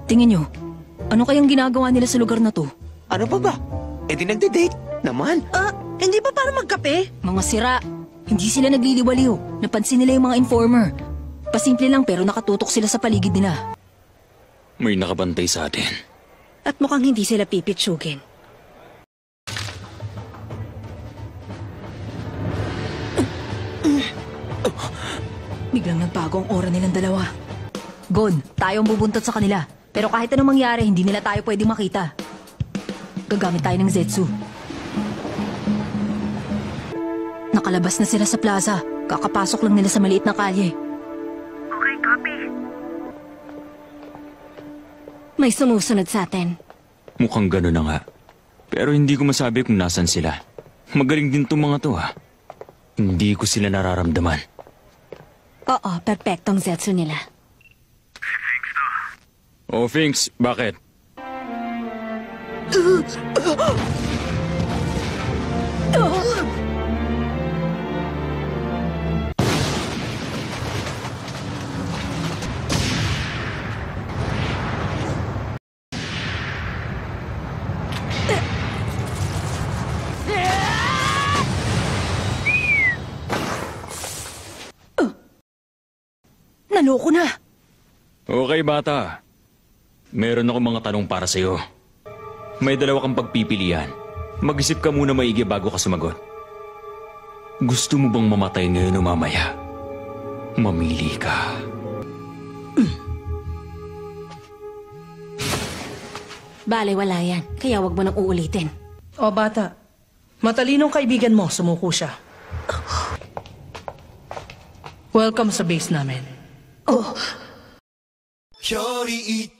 Tingin nyo, ano kayang ginagawa nila sa lugar na to? Ano pa ba? E di nagde-date naman. Hindi ba para magkape? Mga sira. Hindi sila nagliliwaliw. Napansin nila yung mga informer. Pasimple lang pero nakatutok sila sa paligid nila. May nakabantay sa atin. At mukhang hindi sila pipitsugin. Biglang nagbago ang aura nilang dalawa. Gon, tayo ang bubuntot sa kanila. Pero kahit anong mangyari, hindi nila tayo pwedeng makita. Gagamit tayo ng Zetsu. Nakalabas na sila sa plaza. Kakapasok lang nila sa maliit na kalye. Okay, copy. May sumusunod sa atin. Mukhang gano'n na nga. Pero hindi ko masabi kung nasan sila. Magaling din tong mga to ha. Hindi ko sila nararamdaman. Oo, perpektong Zetsu nila. Oh, Finks, bakit? Naloko na! Okay, bata. Meron ako mga tanong para sa'yo. May dalawa kang pagpipilian. Mag-isip ka muna maigi bago ka sumagot. Gusto mo bang mamatay ngayon o mamaya? Mamili ka. Bale, wala yan. Kaya wag mo nang uulitin. O bata, matalinong kaibigan mo, sumuko siya. Welcome sa base namin.距離